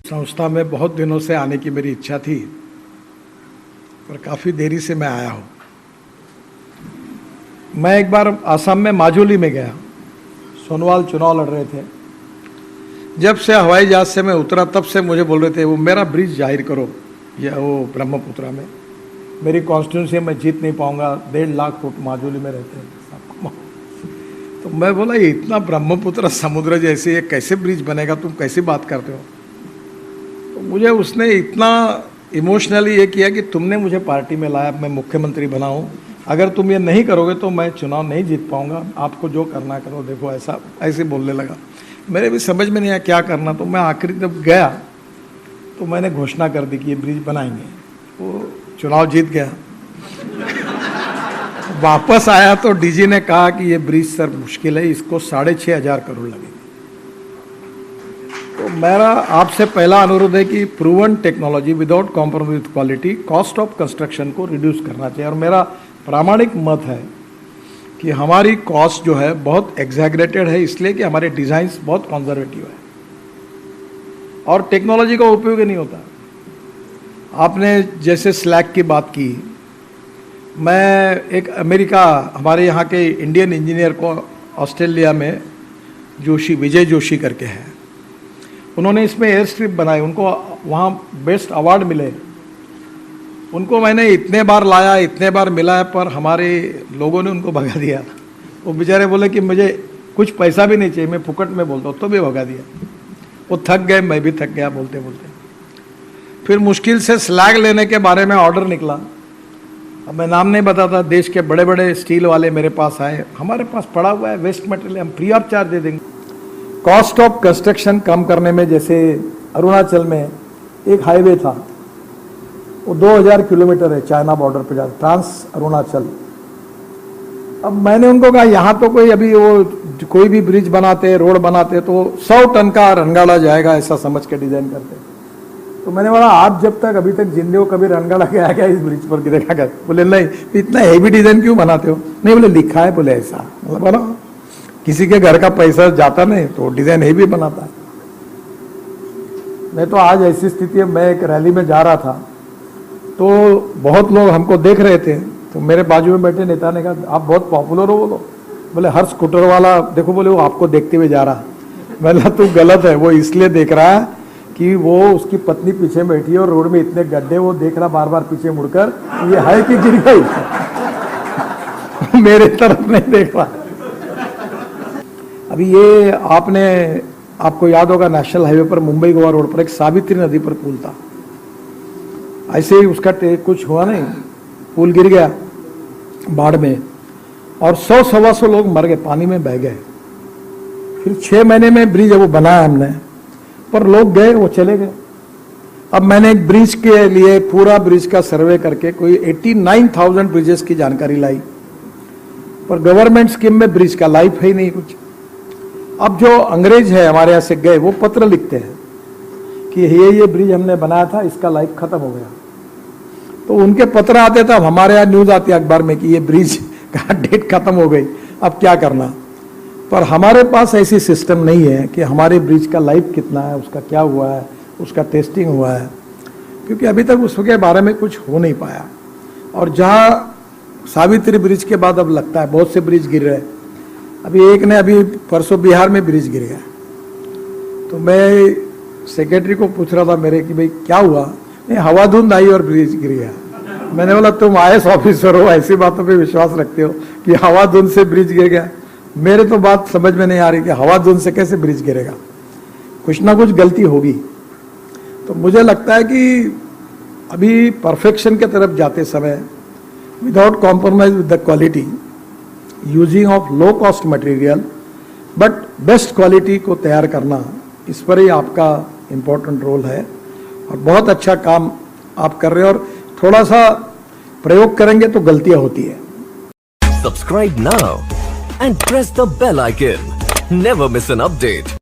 संस्था में बहुत दिनों से आने की मेरी इच्छा थी, पर काफ़ी देरी से मैं आया हूँ। मैं एक बार आसाम में माजुली में गया, सोनोवाल चुनाव लड़ रहे थे। जब से हवाई जहाज से मैं उतरा तब से मुझे बोल रहे थे वो मेरा ब्रिज जाहिर करो, या वो ब्रह्मपुत्रा में मेरी कॉन्स्टिट्यूंसी मैं जीत नहीं पाऊंगा, 1.5 लाख फुट माजुली में रहते हैं। तो मैं बोला ये इतना ब्रह्मपुत्र समुद्र जैसे ये कैसे ब्रिज बनेगा, तुम कैसी बात करते हो। तो मुझे उसने इतना इमोशनली ये किया कि तुमने मुझे पार्टी में लाया, मैं मुख्यमंत्री बनाऊं, अगर तुम ये नहीं करोगे तो मैं चुनाव नहीं जीत पाऊंगा, आपको जो करना करो, देखो ऐसे बोलने लगा। मेरे भी समझ में नहीं आया क्या करना। तो मैं आखिरी जब गया तो मैंने घोषणा कर दी कि ये ब्रिज बनाएंगे। वो चुनाव जीत गया। वापस आया तो डीजी ने कहा कि ये ब्रिज सर मुश्किल है, इसको 6,500 करोड़ लगेंगे। तो मेरा आपसे पहला अनुरोध है कि proven technology without compromise with quality, cost of construction को रिड्यूस करना चाहिए। और मेरा प्रामाणिक मत है कि हमारी कॉस्ट जो है बहुत एग्जैगरेटेड है, इसलिए कि हमारे डिज़ाइंस बहुत कंजर्वेटिव है और टेक्नोलॉजी का उपयोग ही नहीं होता। आपने जैसे स्लैग की बात की, मैं एक अमेरिका, हमारे यहाँ के इंडियन इंजीनियर को ऑस्ट्रेलिया में विजय जोशी करके हैं, उन्होंने इसमें एयर स्ट्रिप बनाई, उनको वहाँ बेस्ट अवार्ड मिले। उनको मैंने इतने बार लाया, इतने बार मिला है, पर हमारे लोगों ने उनको भगा दिया। वो बेचारे बोले कि मुझे कुछ पैसा भी नहीं चाहिए, मैं फुकट में बोलता हूँ, तो भी भगा दिया। वो थक गए, मैं भी थक गया बोलते बोलते। फिर मुश्किल से स्लैग लेने के बारे में ऑर्डर निकला। अब मैं नाम नहीं बताता, देश के बड़े बड़े स्टील वाले मेरे पास आए, हमारे पास पड़ा हुआ है वेस्ट मटेरियल, हम फ्री ऑफ चार्ज दे देंगे। कॉस्ट ऑफ कंस्ट्रक्शन कम करने में, जैसे अरुणाचल में एक हाईवे था, वो 2000 किलोमीटर है, चाइना बॉर्डर पे जाता, ट्रांस अरुणाचल। अब मैंने उनको कहा यहाँ तो कोई अभी वो कोई भी ब्रिज बनाते, रोड बनाते तो 100 टन का रनगाड़ा जाएगा, ऐसा समझ के डिजाइन करते। तो मैंने बोला आप जब तक अभी तक जिंदे हो कभी रनगाड़ा के आ गया इस ब्रिज पर गिरेगा कर? बोले नहीं, इतना हैवी डिजाइन क्यों बनाते हो? नहीं, बोले लिखा है, बोले ऐसा। मतलब बोला किसी के घर का पैसा जाता नहीं तो डिजाइन हैवी बनाता है। नहीं तो आज ऐसी स्थिति है, मैं एक रैली में जा रहा था तो बहुत लोग हमको देख रहे थे, तो मेरे बाजू में बैठे नेता ने कहा आप बहुत पॉपुलर हो। बोले हर स्कूटर वाला देखो, बोले वो आपको देखते हुए जा रहा। मैंने तू गलत है, वो इसलिए देख रहा है कि वो उसकी पत्नी पीछे बैठी है और रोड में इतने गड्ढे, वो देख रहा बार बार पीछे मुड़कर ये है कि गिर गई। मेरे तरफ नहीं देख रहा। अभी ये आपको याद होगा, नेशनल हाईवे पर मुंबई गोवा रोड पर एक सावित्री नदी पर पुल था, ऐसे ही उसका कुछ हुआ नहीं, पुल गिर गया बाढ़ में और 100-125 लोग मर गए, पानी में बह गए। फिर 6 महीने में ब्रिज वो बनाया हमने, पर लोग गए, वो चले गए। अब मैंने एक ब्रिज के लिए पूरा ब्रिज का सर्वे करके कोई 89,000 ब्रिजेस की जानकारी लाई, पर गवर्नमेंट स्कीम में ब्रिज का लाइफ है ही नहीं कुछ। अब जो अंग्रेज है हमारे यहाँ से गए, वो पत्र लिखते हैं कि ये ब्रिज हमने बनाया था, इसका लाइफ खत्म हो गया। तो उनके पत्र आते थे, अब हमारे यहाँ न्यूज आती है अखबार में कि ये ब्रिज का डेट खत्म हो गई, अब क्या करना। पर हमारे पास ऐसी सिस्टम नहीं है कि हमारे ब्रिज का लाइफ कितना है, उसका क्या हुआ है, उसका टेस्टिंग हुआ है, क्योंकि अभी तक उसके बारे में कुछ हो नहीं पाया। और जहाँ सावित्री ब्रिज के बाद अब लगता है बहुत से ब्रिज गिर रहे। अभी परसों बिहार में ब्रिज गिर गया, तो मैं सेक्रेटरी को पूछ रहा था मेरे कि भाई क्या हुआ? नहीं, हवा धुंध आई और ब्रिज गिर गया। मैंने बोला तुम IAS ऑफिसर हो, ऐसी बातों पे विश्वास रखते हो कि हवा धुंध से ब्रिज गिर गया? मेरे तो बात समझ में नहीं आ रही कि हवा धुंध से कैसे ब्रिज गिरेगा, कुछ ना कुछ गलती होगी। तो मुझे लगता है कि अभी परफेक्शन के तरफ जाते समय without compromise with the quality, using of low cost material but best quality को तैयार करना, इस पर ही आपका इम्पोर्टेंट रोल है। और बहुत अच्छा काम आप कर रहे हो, और थोड़ा सा प्रयोग करेंगे तो गलतियां होती है। Subscribe now and press the bell icon. Never miss an update.